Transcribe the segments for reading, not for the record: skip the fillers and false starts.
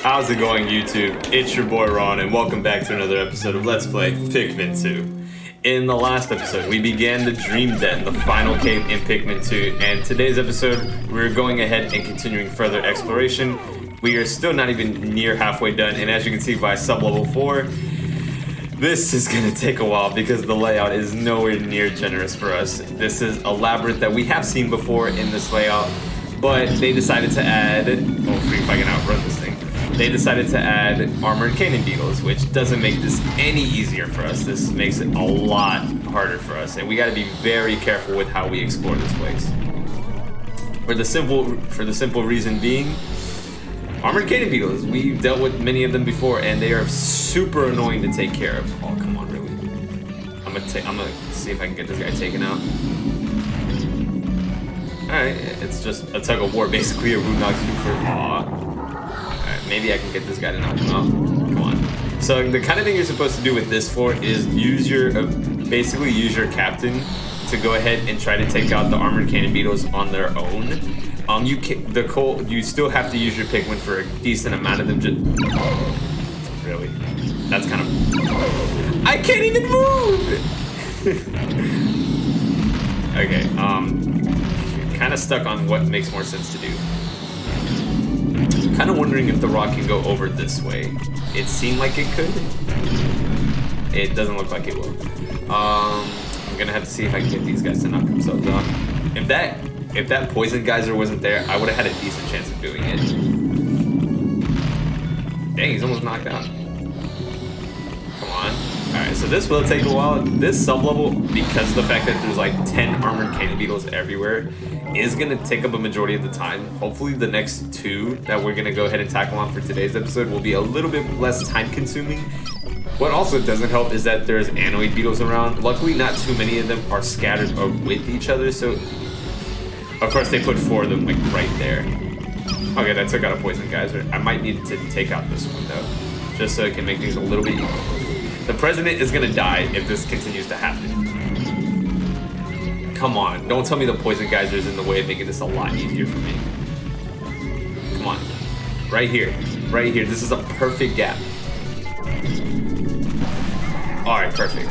How's it going, YouTube? It's your boy Ron, and welcome back to another episode of Let's Play Pikmin 2. In the last episode, we began the Dream Den, the final cave in Pikmin 2, and today's episode, we're going ahead and continuing further exploration. We are still not even near halfway done, and as you can see by sub-level 4, this is gonna take a while because the layout is nowhere near generous for us. This is a labyrinth that we have seen before in this layout, but they decided to add, if I can outrun this thing. They decided to add armored cannon beetles, which doesn't make this any easier for us. This makes it a lot harder for us, and we gotta be very careful with how we explore this place. For the simple reason being, armored cannon beetles. We've dealt with many of them before, and they are super annoying to take care of. Oh, come on, really? I'm gonna see if I can get this guy taken out. Alright, it's just a tug of war, basically. A root knocks you for Alright, maybe I can get this guy to knock him out. Come on. So the kind of thing you're supposed to do with this floor is use your, basically use your captain to go ahead and try to take out the armored cannon beetles on their own. You still have to use your Pikmin for a decent amount of them. Really? That's kind of... I can't even move! Okay, kind of stuck on what makes more sense to do. I'm kind of wondering if the rock can go over this way. It seemed like it could. It doesn't look like it will. I'm gonna have to see if I can get these guys to knock themselves out. If that poison geyser wasn't there, I would have had a decent chance of doing it. Dang, he's almost knocked out. Come on. Alright, so this will take a while. This sub-level, because of the fact that there's like 10 armored cannon beetles everywhere, is going to take up a majority of the time. Hopefully the next two that we're going to go ahead and tackle on for today's episode will be a little bit less time-consuming. What also doesn't help is that there's anoid beetles around. Luckily, not too many of them are scattered with each other, so... Of course, they put 4 of them, like, right there. Okay, that took out a poison geyser. I might need to take out this one, though, just so it can make things a little bit easier. The president is gonna die if this continues to happen. Come on, don't tell me the poison geyser is in the way of making this a lot easier for me. Come on, right here, right here. This is a perfect gap. All right, perfect.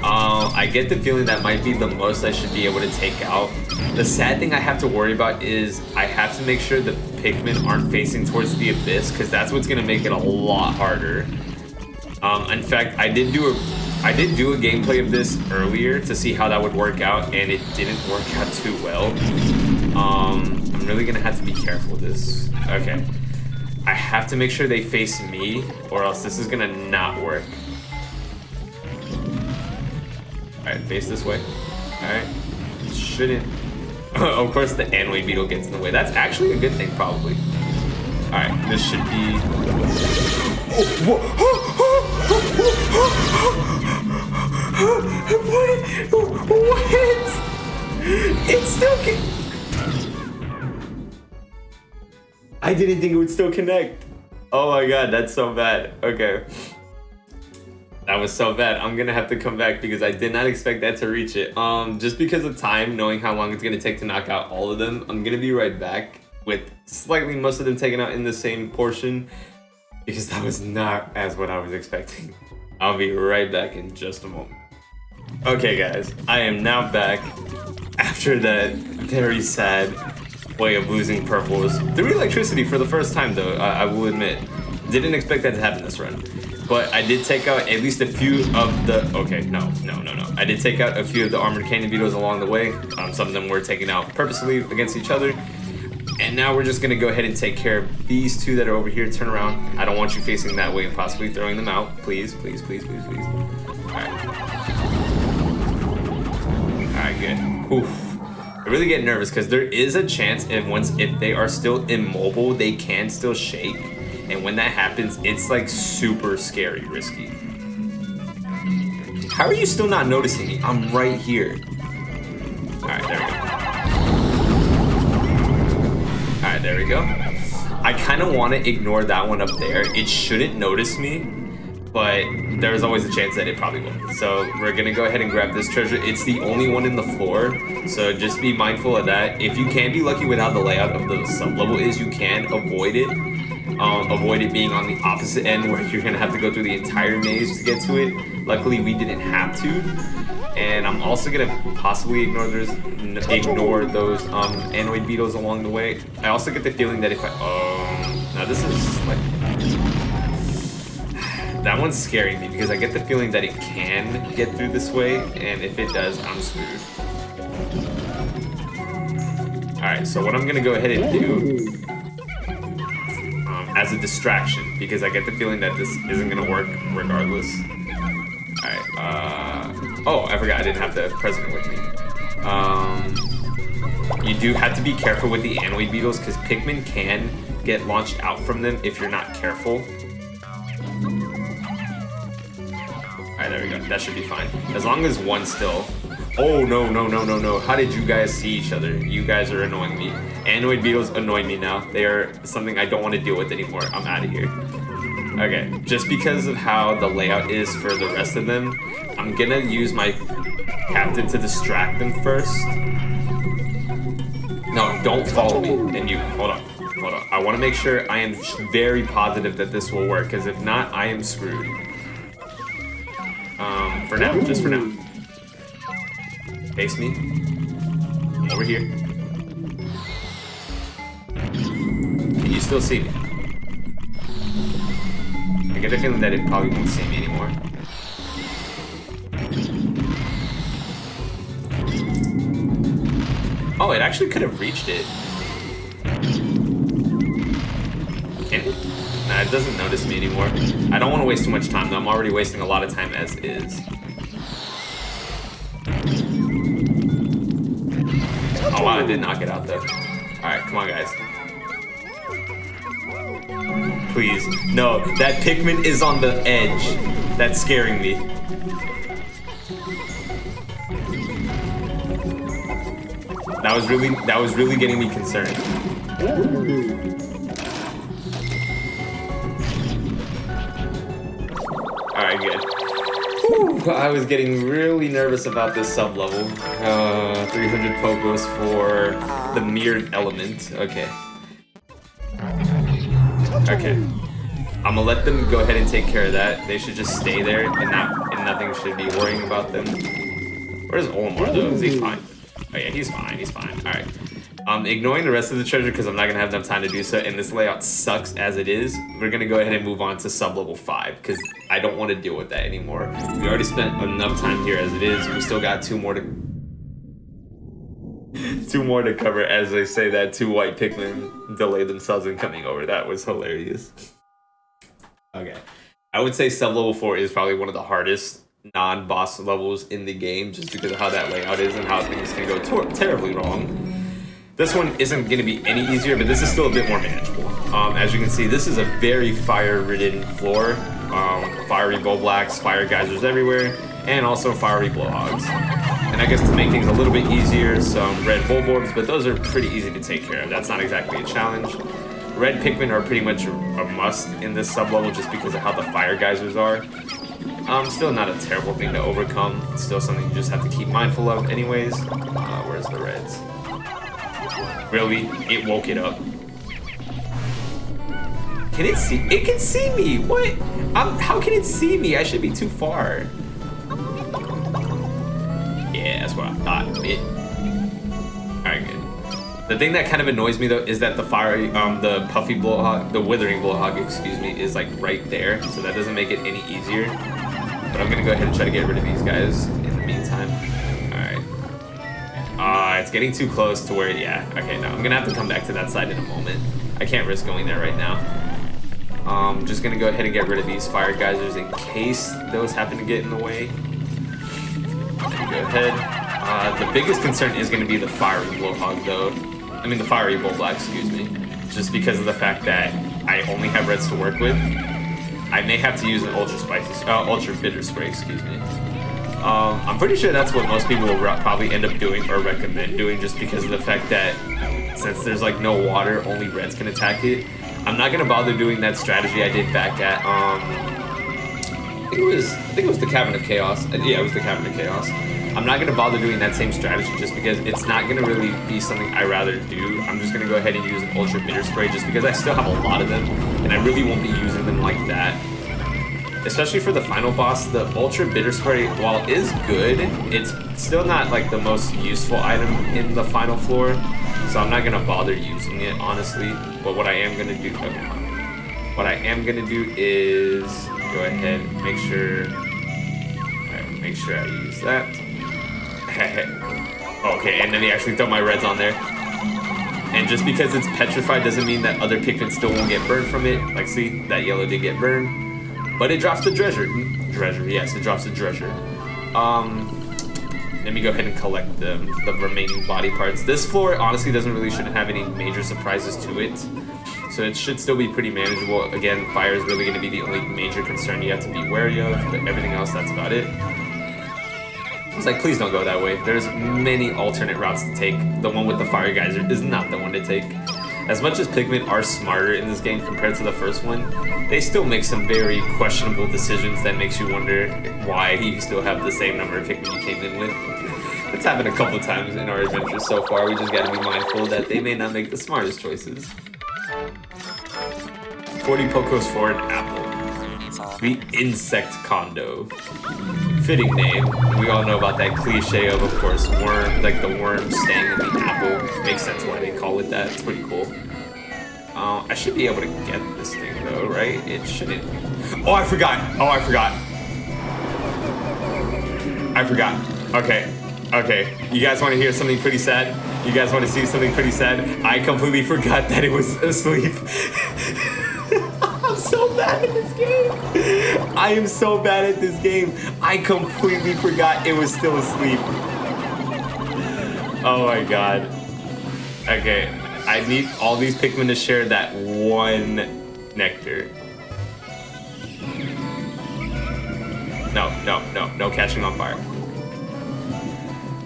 I get the feeling that might be the most I should be able to take out. The sad thing I have to worry about is I have to make sure the Pikmin aren't facing towards the abyss, because that's what's gonna make it a lot harder. In fact, I did do a gameplay of this earlier to see how that would work out, and it didn't work out too well. I'm really gonna have to be careful with this. Okay, I have to make sure they face me, or else this is gonna not work. Alright, face this way. Alright. Shouldn't... Of course the anoid beetle gets in the way. That's actually a good thing, probably. Alright, this should be... What? It still can... I didn't think it would still connect. Oh my god, that's so bad. Okay. That was so bad. I'm gonna have to come back because I did not expect that to reach it. Just because of time, knowing how long it's gonna take to knock out all of them, I'm gonna be right back with slightly most of them taken out in the same portion, because that was not as what I was expecting. I'll be right back in just a moment. Okay guys, I am now back after that very sad way of losing purples through electricity for the first time, though, I will admit. Didn't expect that to happen this run. But I did take out at least a few of the... Okay, no. I did take out a few of the armored cannon beetles along the way. Some of them were taken out purposely against each other. And now we're just going to go ahead and take care of these two that are over here. Turn around. I don't want you facing that way and possibly throwing them out. Please, please, please, please, please. Alright. Alright, good. Oof. I really get nervous because there is a chance if they are still immobile, they can still shake. And when that happens, it's like super scary risky. How are you still not noticing me? I'm right here. Alright, there we go. Alright, there we go. I kind of want to ignore that one up there. It shouldn't notice me, but there's always a chance that it probably will. So we're going to go ahead and grab this treasure. It's the only one in the floor, so just be mindful of that. If you can be lucky with how the layout of the sub-level is, you can avoid it. avoid it being on the opposite end where you're gonna have to go through the entire maze to get to it. Luckily, we didn't have to. And I'm also gonna possibly ignore those anoid beetles along the way. I also get the feeling that if I now this is like that one's scaring me because I get the feeling that it can get through this way, and if it does, I'm screwed. All right, so what I'm gonna go ahead and do as a distraction, because I get the feeling that this isn't gonna work regardless. All right. Oh, I forgot I didn't have the president with me. You do have to be careful with the anoid beetles because Pikmin can get launched out from them if you're not careful. Alright, there we go. That should be fine. As long as one's still... Oh, no, no, no, no, no. How did you guys see each other? You guys are annoying me. Anoid beetles annoy me now. They are something I don't want to deal with anymore. I'm out of here. Okay, just because of how the layout is for the rest of them, I'm gonna use my captain to distract them first. No, don't follow me. And you, hold on. I want to make sure I am very positive that this will work, because if not, I am screwed. For now, just for now. Face me. I'm over here. Can you still see me? I get the feeling that it probably won't see me anymore. Oh, it actually could have reached it. Can it? Nah, it doesn't notice me anymore. I don't want to waste too much time, though. I'm already wasting a lot of time as is. Oh, wow, I did knock it out, though. Alright, come on, guys. Please. No, that Pikmin is on the edge. That's scaring me. That was really getting me concerned. Alright, good. Whew, I was getting really nervous about this sub-level. 300 Pogos for the mirrored element. Okay. Okay. I'm gonna let them go ahead and take care of that. They should just stay there and nothing should be worrying about them. Where's Olimar though? Is he fine? Oh yeah, he's fine, Alright. I'm ignoring the rest of the treasure because I'm not gonna have enough time to do so, and this layout sucks as it is. We're gonna go ahead and move on to sub-level 5 because I don't want to deal with that anymore. We already spent enough time here as it is. We still got two more to cover. As they say that two white Pikmin delayed themselves in coming over. That was hilarious. Okay. I would say sub-level 4 is probably one of the hardest non-boss levels in the game just because of how that layout is and how things can go terribly wrong. This one isn't going to be any easier, but this is still a bit more manageable. As you can see, this is a very fire-ridden floor. Fiery Bulblacks, fire geysers everywhere, and also fiery blowhogs. And I guess to make things a little bit easier, some red Bulborbs, but those are pretty easy to take care of. That's not exactly a challenge. Red Pikmin are pretty much a must in this sub-level just because of how the fire geysers are. Still not a terrible thing to overcome. It's still something you just have to keep mindful of anyways. Where's the reds? Really? It woke it up. Can it see? It can see me! What? How can it see me? I should be too far. Yeah, that's what I thought. Alright, good. The thing that kind of annoys me though is that the fiery, the puffy blowhog, the withering blowhog, excuse me, is like right there. So that doesn't make it any easier. But I'm gonna go ahead and try to get rid of these guys in the meantime. Alright. It's getting too close to where, yeah. Okay, no, I'm gonna have to come back to that side in a moment. I can't risk going there right now. Just gonna go ahead and get rid of these fire geysers in case those happen to get in the way. Go ahead. The biggest concern is gonna be the fiery blowhog though. I mean the fiery Bulblack, excuse me. Just because of the fact that I only have reds to work with. I may have to use an ultra bitter spray, excuse me. I'm pretty sure that's what most people will probably end up doing or recommend doing just because of the fact that since there's like no water, only reds can attack it. I'm not gonna bother doing that strategy I did back at I think it was the Cavern of Chaos. Yeah, it was the Cavern of Chaos. I'm not gonna bother doing that same strategy just because it's not gonna really be something I rather do. I'm just gonna go ahead and use an ultra bitter spray just because I still have a lot of them and I really won't be using them like that. Especially for the final boss, the ultra bitter spray, while is good, it's still not like the most useful item in the final floor. So I'm not gonna bother using it, honestly. But what I am gonna do, what I am gonna do is go ahead and make sure I use that. Okay, and then he actually throw my reds on there. And just because it's petrified doesn't mean that other Pikmin still won't get burned from it. Like, see, that yellow did get burned. But it drops the treasure. Yes, it drops the treasure. Let me go ahead and collect the remaining body parts. This floor, honestly, shouldn't have any major surprises to it. So it should still be pretty manageable. Again, fire is really going to be the only major concern you have to be wary of. But everything else, that's about it. It's like, please don't go that way. There's many alternate routes to take. The one with the fire geyser is not the one to take. As much as Pikmin are smarter in this game compared to the first one, they still make some very questionable decisions that makes you wonder why you still have the same number of Pikmin you came in with. It's happened a couple times in our adventures so far. We just gotta be mindful that they may not make the smartest choices. 40 Pokos for an apple. The Insect Condo. Fitting name. We all know about that cliche of course, worm, like the worm staying in the apple. Makes sense why they call it that. It's pretty cool. I should be able to get this thing though, right? It shouldn't. Oh, I forgot. Okay. You guys want to hear something pretty sad? You guys want to see something pretty sad? I completely forgot that it was asleep. I'm so bad at this game. I am so bad at this game. I completely forgot it was still asleep. Oh my god. Okay, I need all these Pikmin to share that one nectar. No catching on fire.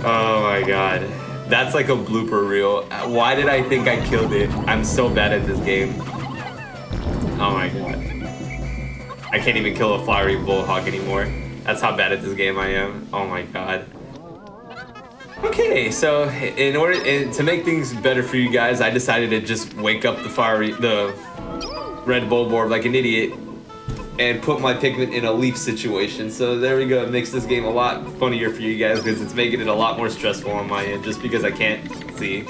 Oh my god. That's like a blooper reel. Why did I think I killed it? I'm so bad at this game. Oh my god. I can't even kill a flowery bullhawk anymore. That's how bad at this game I am. Oh my god. Okay, so in order to make things better for you guys, I decided to just wake up the red Bulborb like an idiot and put my Pikmin in a leaf situation. So there we go. It makes this game a lot funnier for you guys because it's making it a lot more stressful on my end just because I can't see.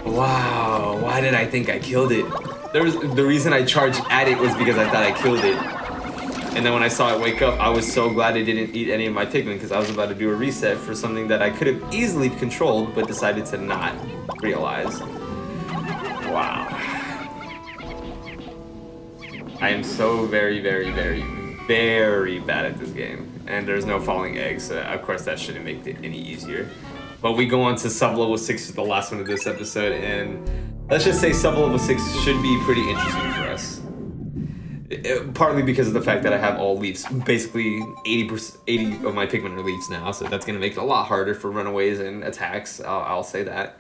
Wow, why did I think I killed it? The reason I charged at it was because I thought I killed it. And then when I saw it wake up, I was so glad it didn't eat any of my Pikmin because I was about to do a reset for something that I could have easily controlled but decided to not realize. Wow. I am so very bad at this game. And there's no falling eggs, so of course that shouldn't make it any easier. But we go on to sub-level 6 for the last one of this episode, and let's just say sub-level 6 should be pretty interesting for us. Partly because of the fact that I have all leaves. Basically, 80 of my Pikmin are leaves now, so that's going to make it a lot harder for runaways and attacks. I'll say that.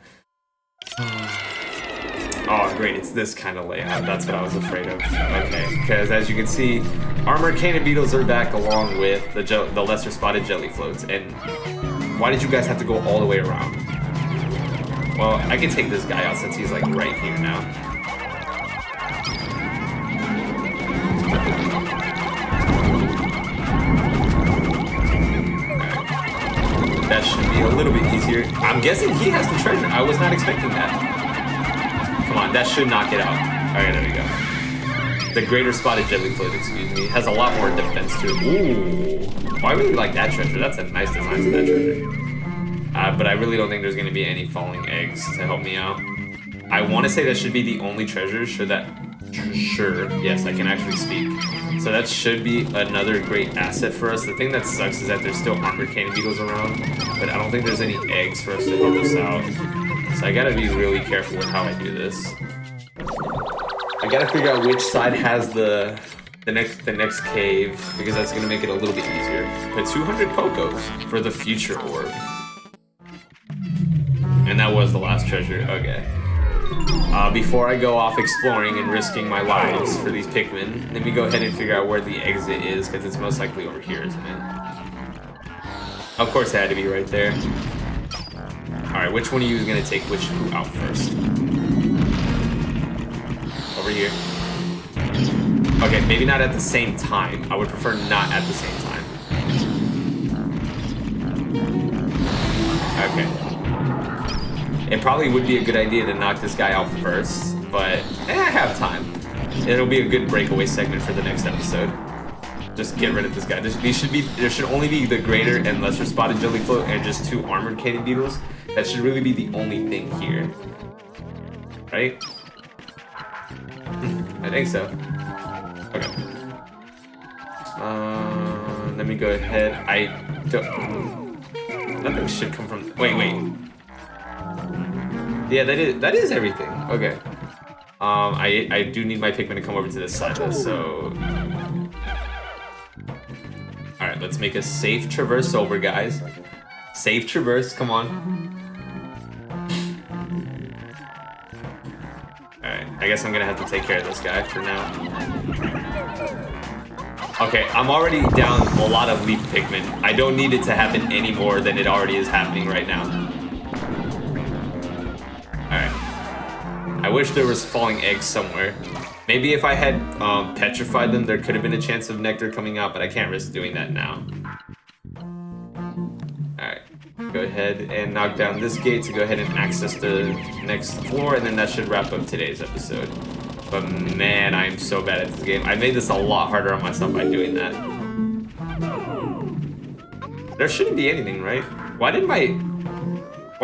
Oh, great, it's this kind of layout. That's what I was afraid of. Okay, because as you can see, armored cannon beetles are back along with the lesser spotted jelly floats. And why did you guys have to go all the way around? Well, I can take this guy out since he's like right here now. That should be a little bit easier. I'm guessing he has the treasure. I was not expecting that. Come on, that should knock it out. Alright, there we go. The greater spotted jelly float, excuse me, has a lot more defense to it. Ooh. Well, I really like that treasure. That's a nice design to that treasure. But I really don't think there's going to be any falling eggs to help me out. I want to say that should be the only treasure. Sure, yes, I can actually speak. So that should be another great asset for us. The thing that sucks is that there's still armored cannon beetles around, but I don't think there's any eggs for us to help us out. So I gotta be really careful with how I do this. I gotta figure out which side has the next cave, because that's gonna make it a little bit easier. But 200 Pokos for the future orb. And that was the last treasure, okay. Before I go off exploring and risking my lives for these Pikmin, let me go ahead and figure out where the exit is, because it's most likely over here, isn't it? Of course it had to be right there. Alright, which one of you is gonna take which who out first? Over here. Okay, maybe not at the same time. I would prefer not at the same time. Okay. It probably would be a good idea to knock this guy out first, but I have time. It'll be a good breakaway segment for the next episode. Just get rid of this guy. There should only be the greater and lesser spotted jellyfloat and just 2 armored cannon beetles. That should really be the only thing here. Right? I think so. Okay. Let me go ahead. I don't... Nothing should come from... Wait. Yeah, that is everything. Okay. I do need my Pikmin to come over to this side though, so... Alright, let's make a safe traverse over, guys. Safe traverse, come on. Alright, I guess I'm gonna have to take care of this guy for now. Okay, I'm already down a lot of leaf Pikmin. I don't need it to happen any more than it already is happening right now. Alright. I wish there was falling eggs somewhere. Maybe if I had petrified them, there could have been a chance of nectar coming out, but I can't risk doing that now. Alright, go ahead and knock down this gate to go ahead and access the next floor, and then that should wrap up today's episode. But man, I am so bad at this game. I made this a lot harder on myself by doing that. There shouldn't be anything, right? Why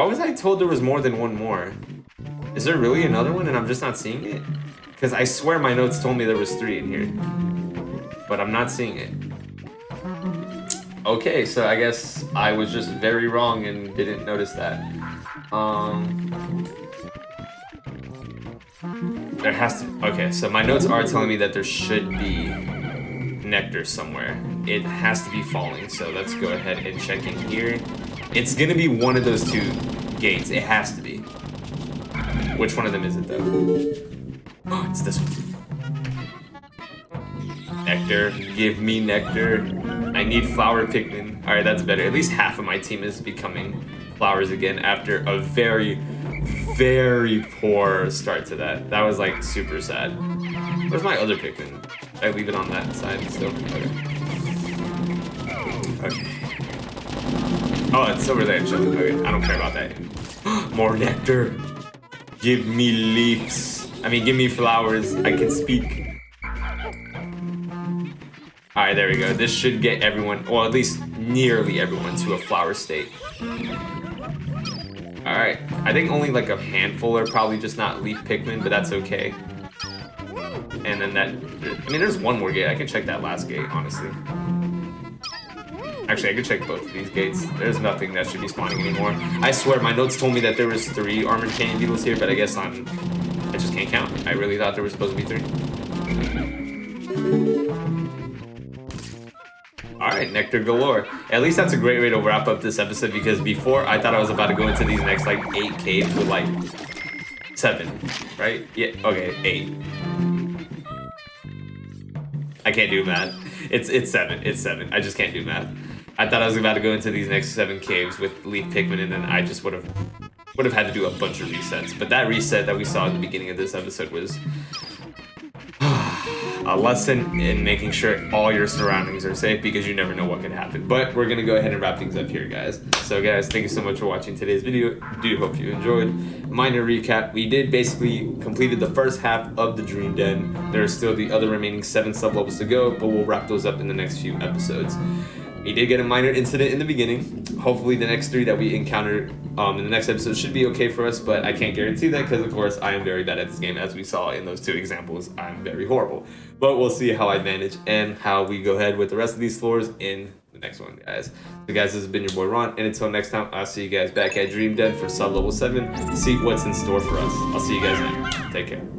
was I told there was more than one more? Is there really another one and I'm just not seeing it? Because I swear my notes told me there was 3 in here. But I'm not seeing it. Okay, so I guess I was just very wrong and didn't notice that. There has to... Okay, so my notes are telling me that there should be nectar somewhere. It has to be falling, so let's go ahead and check in here. It's gonna be one of those 2 gates. It has to be. Which one of them is it, though? Oh, it's this one. Nectar. Give me nectar. I need flower Pikmin. Alright, that's better. At least half of my team is becoming flowers again after a very, very poor start to that. That was, like, super sad. Where's my other Pikmin? I leave it on that side still? Okay. Oh, it's over there. Okay, I don't care about that. More nectar. Give me leaves. I mean, give me flowers. I can speak. Alright, there we go. This should get everyone, well, at least nearly everyone, to a flower state. Alright. I think only like a handful are probably just not leaf Pikmin, but that's okay. And then that... I mean, there's one more gate. I can check that last gate, honestly. Actually, I could check both of these gates. There's nothing that should be spawning anymore. I swear, my notes told me that there was 3 armored canyon beetles here, but I guess I just can't count. I really thought there was supposed to be 3. Alright, nectar galore. At least that's a great way to wrap up this episode, because before I thought I was about to go into these next like 8 caves with like 7, right? Yeah, okay, 8. I can't do math. It's 7. It's 7. I just can't do math. I thought I was about to go into these next 7 caves with leaf Pikmin, and then I just would have had to do a bunch of resets. But that reset that we saw at the beginning of this episode was a lesson in making sure all your surroundings are safe, because you never know what can happen. But we're gonna go ahead and wrap things up here, guys. So guys, thank you so much for watching today's video. Do hope you enjoyed. Minor recap, we did basically completed the first half of the Dream Den. There are still the other remaining 7 sub-levels to go, but we'll wrap those up in the next few episodes. We did get a minor incident in the beginning. Hopefully the next 3 that we encounter in the next episode should be okay for us, but I can't guarantee that because, of course, I am very bad at this game. As we saw in those 2 examples, I'm very horrible. But we'll see how I manage and how we go ahead with the rest of these floors in the next one, guys. So, guys, this has been your boy, Ron, and until next time, I'll see you guys back at Dream Den for sub-level 7 to see what's in store for us. I'll see you guys then. Take care.